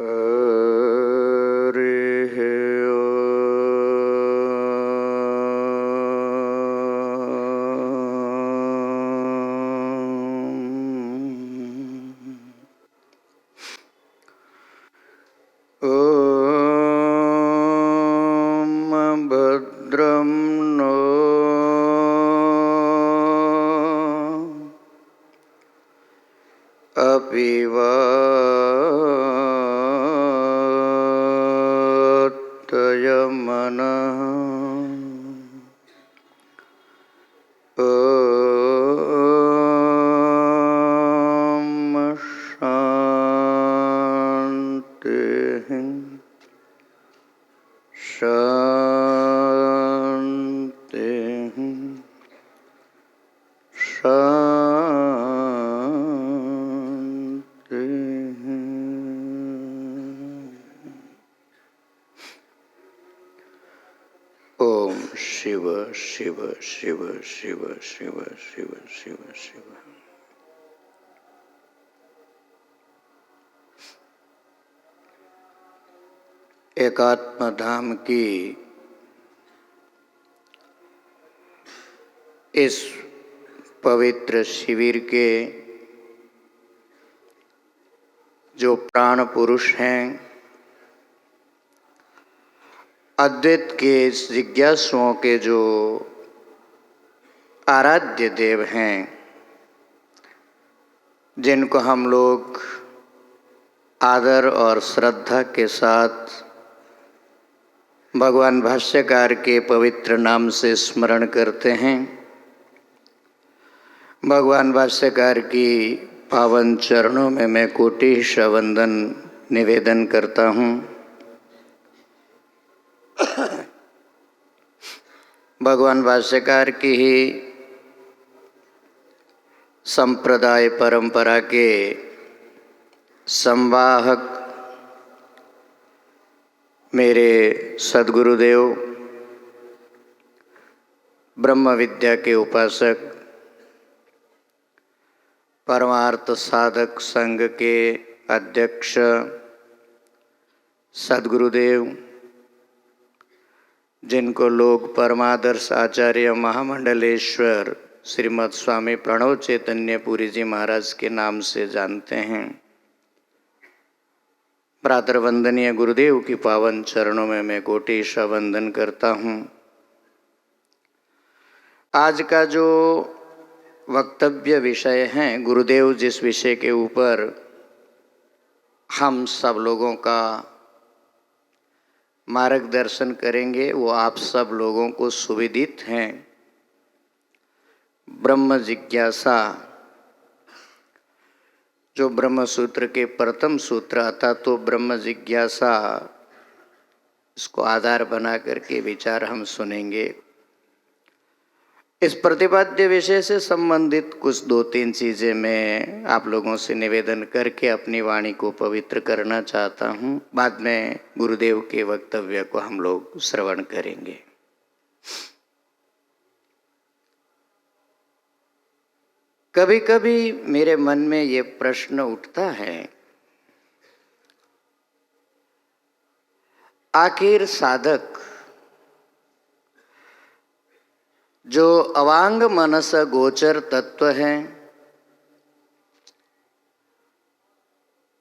हरिः ॐ भद्रं नो अपि वातयमनः ॐ शान्तिः शान्तिः शान्तिः। ओम शिव शिव शिव शिव शिव शिव शिव शिव। एकात्म धाम की इस पवित्र शिविर के जो प्राण पुरुष हैं, अद्वैत के जिज्ञासुओं के जो आराध्य देव हैं, जिनको हम लोग आदर और श्रद्धा के साथ भगवान भाष्यकार के पवित्र नाम से स्मरण करते हैं, भगवान भाष्यकार की पावन चरणों में मैं कोटिश वंदन निवेदन करता हूँ। भगवान भाष्यकार की ही संप्रदाय परंपरा के संवाहक मेरे सद्गुरुदेव, ब्रह्म विद्या के उपासक, परमार्थ साधक संघ के अध्यक्ष सद्गुरुदेव, जिनको लोग परमादर्श आचार्य महामंडलेश्वर श्रीमद् स्वामी प्रणव चैतन्य पुरी जी महाराज के नाम से जानते हैं, भ्रातर वंदनीय गुरुदेव की पावन चरणों में मैं कोटिश वंदन करता हूँ। आज का जो वक्तव्य विषय है, गुरुदेव जिस विषय के ऊपर हम सब लोगों का मार्गदर्शन करेंगे वो आप सब लोगों को सुविदित हैं। ब्रह्म जिज्ञासा, जो ब्रह्म सूत्र के प्रथम सूत्र आता तो ब्रह्म जिज्ञासा, इसको आधार बना करके विचार हम सुनेंगे। इस प्रतिपाद्य विषय से संबंधित कुछ दो तीन चीज़ें मैं आप लोगों से निवेदन करके अपनी वाणी को पवित्र करना चाहता हूँ। बाद में गुरुदेव के वक्तव्य को हम लोग श्रवण करेंगे। कभी कभी मेरे मन में ये प्रश्न उठता है, आखिर साधक जो अवांग मनस गोचर तत्व है,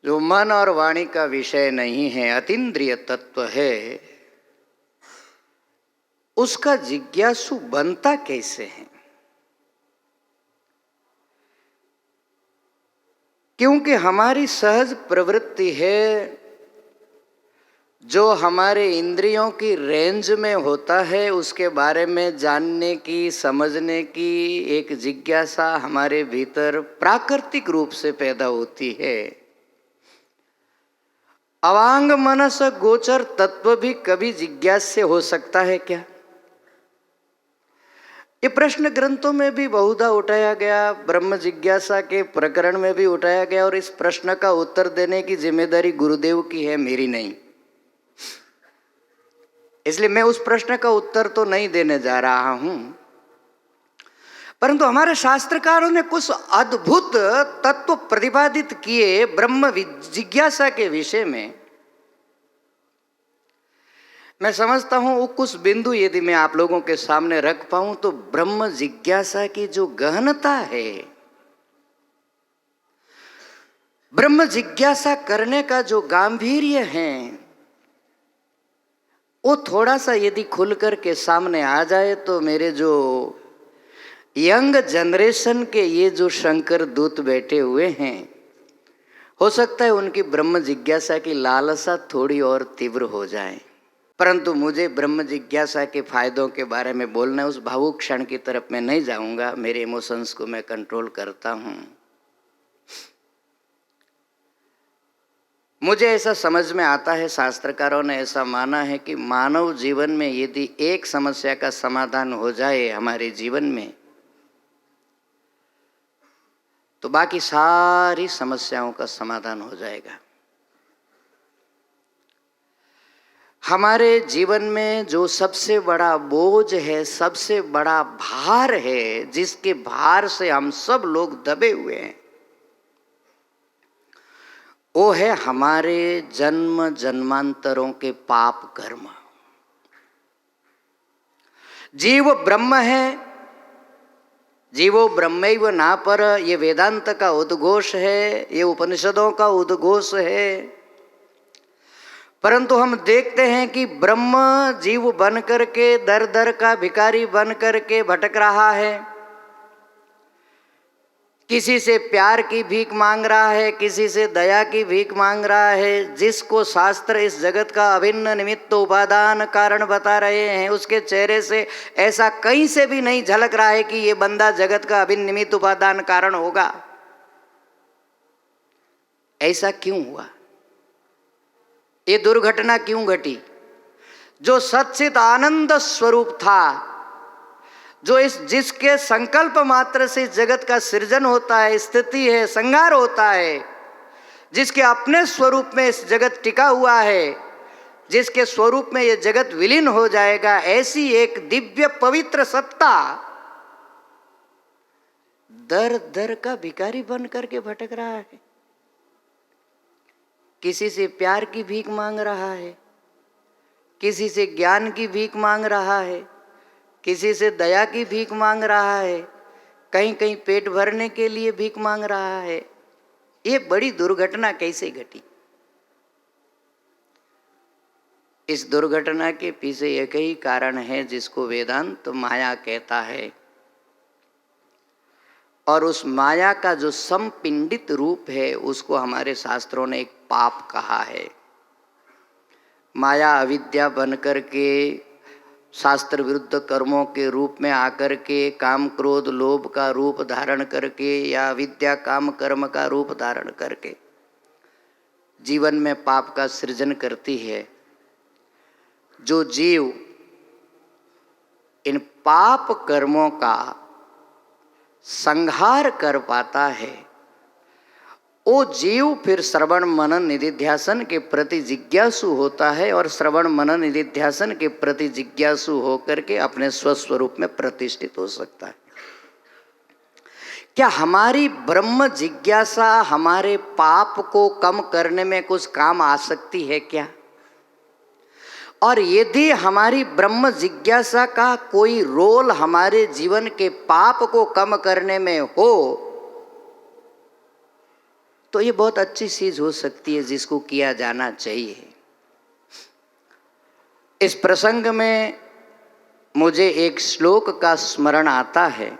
जो मन और वाणी का विषय नहीं है, अतीन्द्रिय तत्व है, उसका जिज्ञासु बनता कैसे है? क्योंकि हमारी सहज प्रवृत्ति है, जो हमारे इंद्रियों की रेंज में होता है उसके बारे में जानने की, समझने की एक जिज्ञासा हमारे भीतर प्राकृतिक रूप से पैदा होती है। अवांग मनस गोचर तत्व भी कभी जिज्ञास्य हो सकता है क्या? ये प्रश्न ग्रंथों में भी बहुधा उठाया गया, ब्रह्म जिज्ञासा के प्रकरण में भी उठाया गया, और इस प्रश्न का उत्तर देने की जिम्मेदारी गुरुदेव की है, मेरी नहीं। इसलिए मैं उस प्रश्न का उत्तर तो नहीं देने जा रहा हूं, परंतु हमारे शास्त्रकारों ने कुछ अद्भुत तत्व प्रतिपादित किए ब्रह्म जिज्ञासा के विषय में, मैं समझता हूं वो कुछ बिंदु यदि मैं आप लोगों के सामने रख पाऊं तो ब्रह्म जिज्ञासा की जो गहनता है, ब्रह्म जिज्ञासा करने का जो गांभीर्य है, वो थोड़ा सा यदि खुल कर के सामने आ जाए तो मेरे जो यंग जनरेशन के ये जो शंकर दूत बैठे हुए हैं, हो सकता है उनकी ब्रह्म जिज्ञासा की लालसा थोड़ी और तीव्र हो जाए। परंतु मुझे ब्रह्म जिज्ञासा के फायदों के बारे में बोलना है, उस भावुक क्षण की तरफ मैं नहीं जाऊंगा। मेरे इमोशंस को मैं कंट्रोल करता हूं। मुझे ऐसा समझ में आता है, शास्त्रकारों ने ऐसा माना है कि मानव जीवन में यदि एक समस्या का समाधान हो जाए हमारे जीवन में, तो बाकी सारी समस्याओं का समाधान हो जाएगा। हमारे जीवन में जो सबसे बड़ा बोझ है, सबसे बड़ा भार है, जिसके भार से हम सब लोग दबे हुए हैं, वो है हमारे जन्म जन्मांतरों के पाप कर्म। जीव ब्रह्म है, जीवो ब्रह्मैव ना पर, ये वेदांत का उद्घोष है, ये उपनिषदों का उद्घोष है। परंतु हम देखते हैं कि ब्रह्म जीव बन करके दर दर का भिखारी बन करके भटक रहा है। किसी से प्यार की भीख मांग रहा है, किसी से दया की भीख मांग रहा है। जिसको शास्त्र इस जगत का अभिन्न निमित्त उपादान कारण बता रहे हैं, उसके चेहरे से ऐसा कहीं से भी नहीं झलक रहा है कि ये बंदा जगत का अभिन्न निमित्त उपादान कारण होगा। ऐसा क्यों हुआ? ये दुर्घटना क्यों घटी? जो सच्चित आनंद स्वरूप था, जो जिसके संकल्प मात्र से जगत का सृजन होता है, स्थिति है, संहार होता है, जिसके अपने स्वरूप में इस जगत टिका हुआ है, जिसके स्वरूप में ये जगत विलीन हो जाएगा, ऐसी एक दिव्य पवित्र सत्ता दर दर का भिखारी बन करके भटक रहा है। किसी से प्यार की भीख मांग रहा है, किसी से ज्ञान की भीख मांग रहा है, किसी से दया की भीख मांग रहा है, कहीं कहीं पेट भरने के लिए भीख मांग रहा है। ये बड़ी दुर्घटना कैसे घटी? इस दुर्घटना के पीछे एक ही कारण है जिसको वेदांत तो माया कहता है, और उस माया का जो संपिंडित रूप है उसको हमारे शास्त्रों ने एक पाप कहा है। माया अविद्या बन करके शास्त्र विरुद्ध कर्मों के रूप में आकर के काम क्रोध लोभ का रूप धारण करके या विद्या काम कर्म का रूप धारण करके जीवन में पाप का सृजन करती है। जो जीव इन पाप कर्मों का संहार कर पाता है, वो जीव फिर श्रवण मनन निधिध्यासन के प्रति जिज्ञासु होता है, और श्रवण मनन निधिध्यासन के प्रति जिज्ञासु होकर के अपने स्वस्वरूप में प्रतिष्ठित हो सकता है। क्या हमारी ब्रह्म जिज्ञासा हमारे पाप को कम करने में कुछ काम आ सकती है क्या? और यदि हमारी ब्रह्म जिज्ञासा का कोई रोल हमारे जीवन के पाप को कम करने में हो, तो ये बहुत अच्छी चीज हो सकती है जिसको किया जाना चाहिए। इस प्रसंग में मुझे एक श्लोक का स्मरण आता है।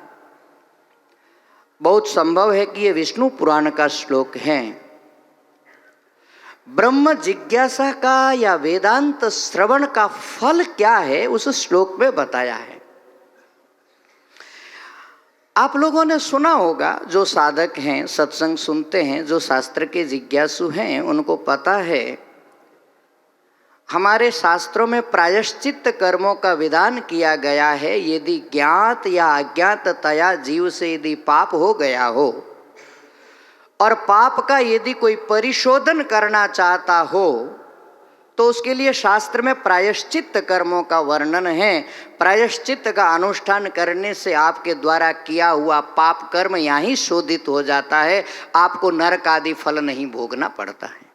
बहुत संभव है कि ये विष्णु पुराण का श्लोक है। ब्रह्म जिज्ञासा का या वेदांत श्रवण का फल क्या है उस श्लोक में बताया है। आप लोगों ने सुना होगा, जो साधक हैं, सत्संग सुनते हैं, जो शास्त्र के जिज्ञासु हैं, उनको पता है हमारे शास्त्रों में प्रायश्चित कर्मों का विधान किया गया है। यदि ज्ञात या अज्ञाततया जीव से यदि पाप हो गया हो और पाप का यदि कोई परिशोधन करना चाहता हो, तो उसके लिए शास्त्र में प्रायश्चित कर्मों का वर्णन है। प्रायश्चित का अनुष्ठान करने से आपके द्वारा किया हुआ पाप कर्म यहाँ ही शोधित हो जाता है, आपको नरक आदि फल नहीं भोगना पड़ता है।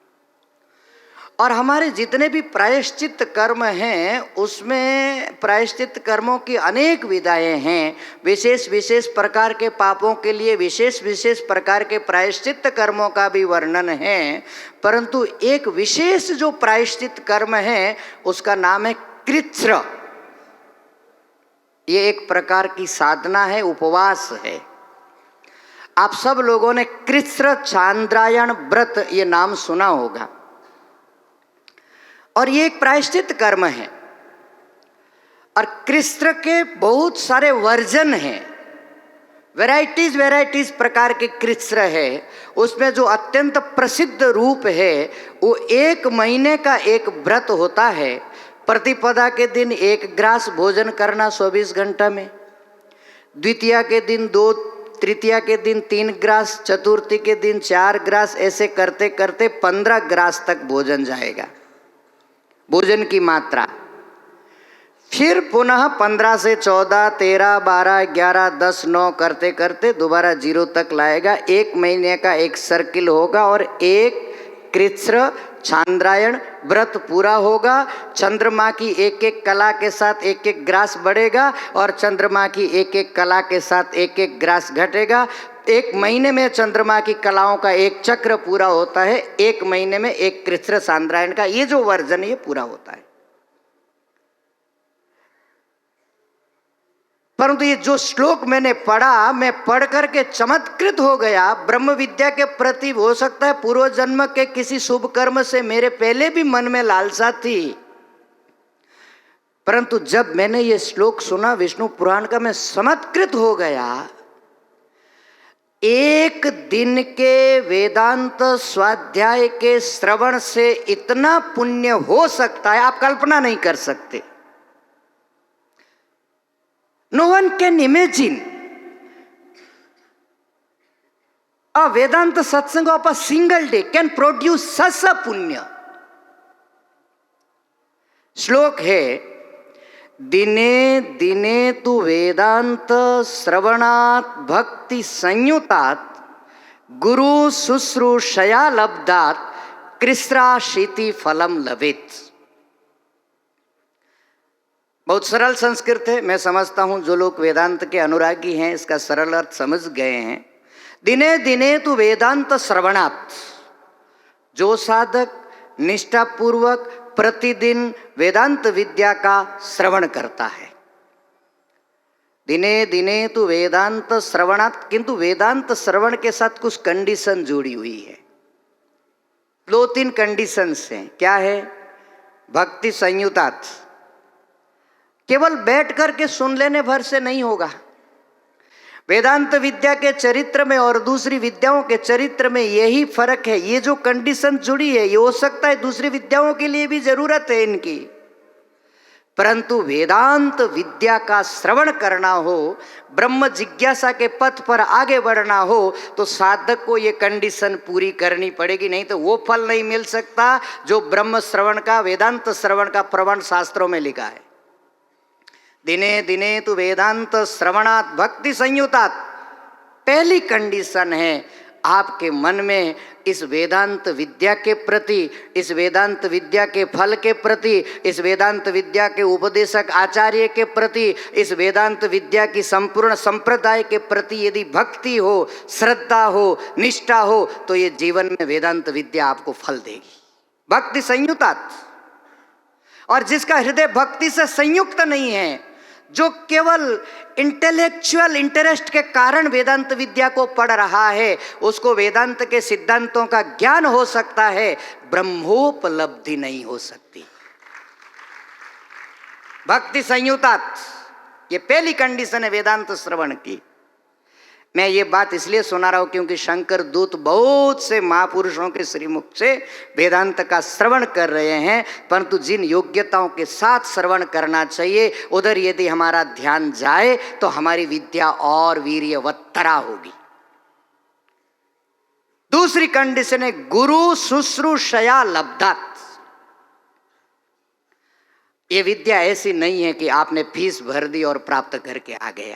और हमारे जितने भी प्रायश्चित कर्म हैं उसमें प्रायश्चित कर्मों की अनेक विधाएं हैं। विशेष विशेष प्रकार के पापों के लिए विशेष विशेष प्रकार के प्रायश्चित कर्मों का भी वर्णन है, परंतु एक विशेष जो प्रायश्चित कर्म है उसका नाम है कृच्छ्र। ये एक प्रकार की साधना है, उपवास है। आप सब लोगों ने कृच्छ्र चांद्रायण व्रत ये नाम सुना होगा, और ये एक प्रायश्चित कर्म है। और कृच्छ्र के बहुत सारे वर्जन हैं, वैरायटीज प्रकार के कृच्छ्र है। उसमें जो अत्यंत प्रसिद्ध रूप है वो 1 महीने का एक व्रत होता है। प्रतिपदा के दिन 1 ग्रास भोजन करना 24 घंटा में, द्वितीया के दिन 2, तृतीया के दिन 3 ग्रास, चतुर्थी के दिन 4 ग्रास, ऐसे करते करते 15 ग्रास तक भोजन जाएगा, भोजन की मात्रा। फिर पुनः 15 से 14, 13, 12, 11, 10, 9 करते करते दोबारा 0 तक लाएगा। 1 महीने का एक सर्किल होगा और एक कृच्छ्र चांद्रायण व्रत पूरा होगा। चंद्रमा की एक एक कला के साथ एक एक ग्रास बढ़ेगा और चंद्रमा की एक एक कला के साथ एक एक ग्रास घटेगा। 1 महीने में चंद्रमा की कलाओं का एक चक्र पूरा होता है। 1 महीने में एक कृच्छ्र चांद्रायण का ये जो वर्जन ये पूरा होता है। परंतु ये जो श्लोक मैंने पढ़ा, मैं पढ़ करके चमत्कृत हो गया। ब्रह्म विद्या के प्रति हो सकता है पूर्व जन्म के किसी शुभ कर्म से मेरे पहले भी मन में लालसा थी, परंतु जब मैंने ये श्लोक सुना विष्णु पुराण का, मैं चमत्कृत हो गया। 1 दिन के वेदांत स्वाध्याय के श्रवण से इतना पुण्य हो सकता है आप कल्पना नहीं कर सकते। No one can imagine a Vedanta satsang of a single day can produce such a punya. श्लोक है, दिने दिने तु वेदांत श्रवणात् भक्ति संयुतात् गुरु शुश्रूषया लब्धात् कृच्छ्राशीति फलम लभेत। बहुत सरल संस्कृत है, मैं समझता हूँ जो लोग वेदांत के अनुरागी हैं इसका सरल अर्थ समझ गए हैं। दिने दिने तु वेदांत श्रवणात्, जो साधक निष्ठापूर्वक प्रतिदिन वेदांत विद्या का श्रवण करता है, दिने दिने तु वेदांत श्रवणात्। किंतु वेदांत श्रवण के साथ कुछ कंडीशन जुड़ी हुई है, 2-3 कंडीशंस हैं। क्या है? भक्ति संयुतात्, केवल बैठ करके सुन लेने भर से नहीं होगा। वेदांत विद्या के चरित्र में और दूसरी विद्याओं के चरित्र में यही फर्क है। ये जो कंडीशन जुड़ी है ये हो सकता है दूसरी विद्याओं के लिए भी जरूरत है इनकी, परंतु वेदांत विद्या का श्रवण करना हो, ब्रह्म जिज्ञासा के पथ पर आगे बढ़ना हो तो साधक को ये कंडीशन पूरी करनी पड़ेगी, नहीं तो वो फल नहीं मिल सकता जो ब्रह्म श्रवण का, वेदांत श्रवण का प्रमाण शास्त्रों में लिखा है। दिने दिने तु वेदांत श्रवणात् भक्ति संयुतात्। पहली कंडीशन है आपके मन में इस वेदांत विद्या के प्रति, इस वेदांत विद्या के फल के प्रति, इस वेदांत विद्या के उपदेशक आचार्य के प्रति, इस वेदांत विद्या की संपूर्ण संप्रदाय के प्रति यदि भक्ति हो, श्रद्धा हो, निष्ठा हो तो ये जीवन में वेदांत विद्या आपको फल देगी। भक्ति संयुतात्। और जिसका हृदय भक्ति से संयुक्त नहीं है, जो केवल इंटेलेक्चुअल इंटरेस्ट के कारण वेदांत विद्या को पढ़ रहा है, उसको वेदांत के सिद्धांतों का ज्ञान हो सकता है, ब्रह्मोपलब्धि नहीं हो सकती। भक्ति संयुतात्, ये पहली कंडीशन है वेदांत श्रवण की। मैं ये बात इसलिए सुना रहा हूं क्योंकि शंकर दूत बहुत से महापुरुषों के श्रीमुख से वेदांत का श्रवण कर रहे हैं, परंतु जिन योग्यताओं के साथ श्रवण करना चाहिए उधर यदि हमारा ध्यान जाए तो हमारी विद्या और वीर्यवत्तरा होगी। दूसरी कंडीशन है गुरु शुश्रूषया लब्धात्। ये विद्या ऐसी नहीं है कि आपने फीस भर दी और प्राप्त करके आ गए।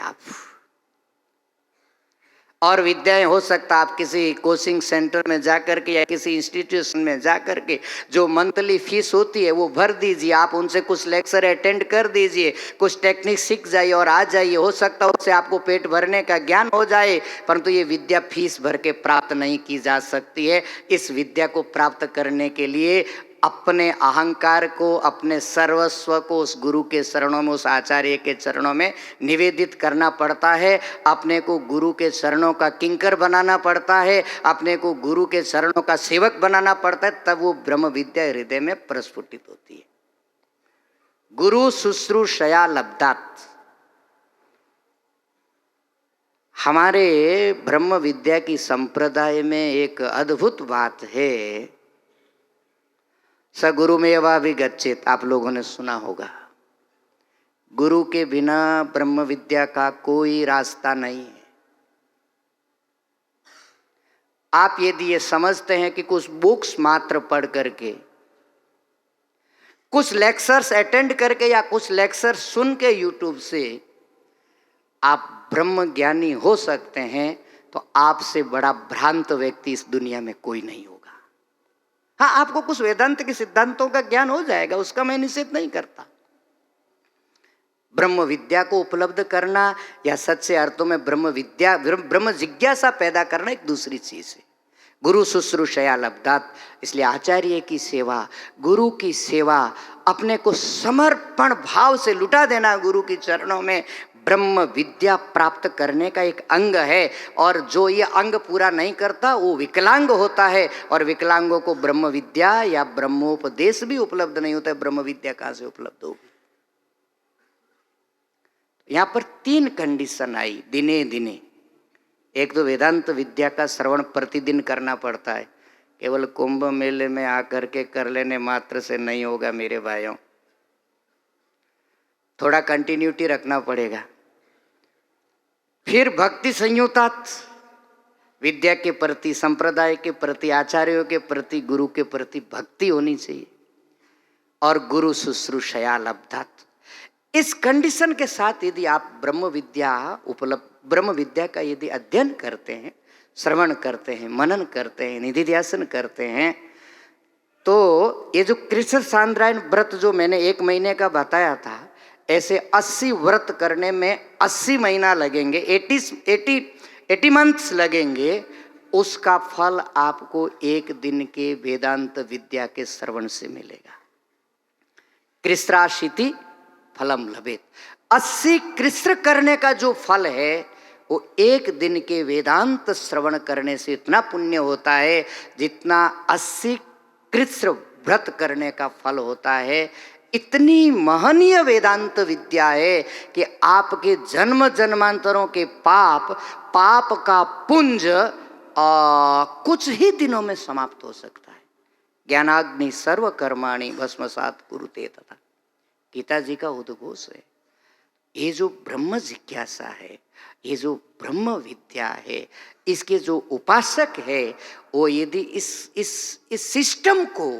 और विद्याएं हो सकता आप किसी कोचिंग सेंटर में जाकर के या किसी इंस्टीट्यूशन में जाकर के जो मंथली फीस होती है वो भर दीजिए, आप उनसे कुछ लेक्चर अटेंड कर दीजिए, कुछ टेक्निक सीख जाइए और आ जाइए। हो सकता है उससे आपको पेट भरने का ज्ञान हो जाए, परंतु ये विद्या फीस भर के प्राप्त नहीं की जा सकती है। इस विद्या को प्राप्त करने के लिए अपने अहंकार को, अपने सर्वस्व को उस गुरु के चरणों में, उस आचार्य के चरणों में निवेदित करना पड़ता है। अपने को गुरु के चरणों का किंकर बनाना पड़ता है, अपने को गुरु के चरणों का सेवक बनाना पड़ता है, तब वो ब्रह्म विद्या हृदय में प्रस्फुटित होती है। गुरु शुश्रूषया लब्धात्। हमारे ब्रह्म विद्या की संप्रदाय में एक अद्भुत बात है, सगुरुमेवाभिगच्छेत्। आप लोगों ने सुना होगा, गुरु के बिना ब्रह्म विद्या का कोई रास्ता नहीं है। आप यदि ये समझते हैं कि कुछ बुक्स मात्र पढ़ करके, कुछ लेक्चर्स अटेंड करके या कुछ लेक्चर्स सुन के यूट्यूब से आप ब्रह्म ज्ञानी हो सकते हैं, तो आपसे बड़ा भ्रांत व्यक्ति इस दुनिया में कोई नहीं होगा। हाँ, आपको कुछ वेदांत के सिद्धांतों का ज्ञान हो जाएगा, उसका मैं निषेध नहीं करता। ब्रह्म विद्या को उपलब्ध करना या सच्चे अर्थों में ब्रह्म विद्या, ब्रह्म जिज्ञासा पैदा करना एक दूसरी चीज है। गुरु शुश्रूषया लब्धात्। इसलिए आचार्य की सेवा, गुरु की सेवा, अपने को समर्पण भाव से लुटा देना गुरु के चरणों में, ब्रह्म विद्या प्राप्त करने का एक अंग है। और जो ये अंग पूरा नहीं करता वो विकलांग होता है, और विकलांगों को ब्रह्म विद्या या ब्रह्मोपदेश भी उपलब्ध नहीं होता है। ब्रह्म विद्या कहाँ से उपलब्ध होगी? यहाँ पर 3 कंडीशन आई दिने दिने। एक तो वेदांत विद्या का श्रवण प्रतिदिन करना पड़ता है, केवल कुंभ मेले में आकर के कर लेने मात्र से नहीं होगा मेरे भाइयों, थोड़ा कंटिन्यूटी रखना पड़ेगा। फिर भक्ति संयुतात, विद्या के प्रति, संप्रदाय के प्रति, आचार्यों के प्रति, गुरु के प्रति भक्ति होनी चाहिए। और गुरु शुश्रूषया लब्धात्। इस कंडीशन के साथ यदि आप ब्रह्म विद्या का यदि अध्ययन करते हैं, श्रवण करते हैं, मनन करते हैं, निधिध्यासन करते हैं, तो ये जो कृष्ण सांद्रायण व्रत जो मैंने 1 महीने का बताया था, ऐसे 80 व्रत करने में 80 महीना लगेंगे, 80 मंथ्स लगेंगे। उसका फल आपको 1 दिन के वेदांत विद्या के श्रवण से मिलेगा। कृष्णाशीति फलम लभेत। 80 कृष्ण करने का जो फल है वो 1 दिन के वेदांत श्रवण करने से इतना पुण्य होता है जितना 80 कृष्ण व्रत करने का फल होता है। इतनी महनीय वेदांत विद्या है कि आपके जन्म जन्मांतरों के पाप का पुंज कुछ ही दिनों में समाप्त हो सकता है। ज्ञानाग्नि सर्व कर्माणि भस्मसात् कुरुते तथा, गीता जी का उद्घोष है। ये जो ब्रह्म जिज्ञासा है, ये जो ब्रह्म विद्या है, इसके जो उपासक है, वो यदि इस सिस्टम को,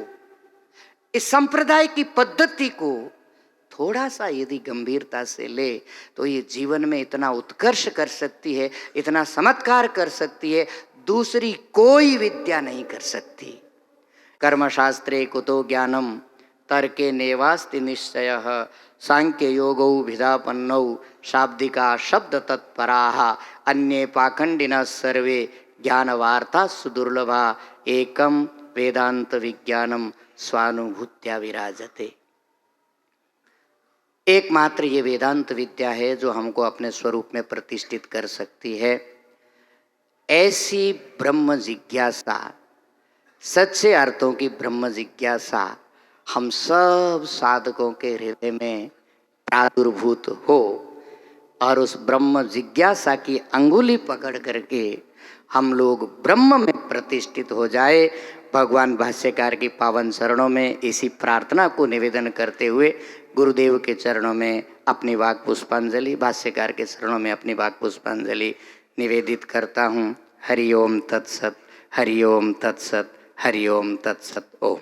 इस संप्रदाय की पद्धति को थोड़ा सा यदि गंभीरता से ले, तो ये जीवन में इतना उत्कर्ष कर सकती है, इतना चमत्कार कर सकती है, दूसरी कोई विद्या नहीं कर सकती। कर्मशास्त्रे कुतो ज्ञानम तर्के नेवास्ति निश्चयः सांख्य योगौ भिदापन्नौ शाब्दिका शब्द तत्पराः अन्ये पाखंडिनः सर्वे ज्ञानवार्ता सुदुर्लभा एकम वेदांत विज्ञानम स्वानुभूत्या विराजते। एकमात्र ये वेदांत विद्या है जो हमको अपने स्वरूप में प्रतिष्ठित कर सकती है। ऐसी ब्रह्म जिज्ञासा, सच्चे अर्थों की ब्रह्म जिज्ञासा हम सब साधकों के हृदय में प्रादुर्भूत हो और उस ब्रह्म जिज्ञासा की अंगुली पकड़ करके हम लोग ब्रह्म में प्रतिष्ठित हो जाए। भगवान भाष्यकार की पावन चरणों में इसी प्रार्थना को निवेदन करते हुए गुरुदेव के चरणों में अपनी वाक पुष्पांजलि, भाष्यकार के चरणों में अपनी वाक पुष्पांजलि निवेदित करता हूँ। हरि ओम तत्सत, हरि ओम तत्सत, हरि ओम तत्सत। ओम।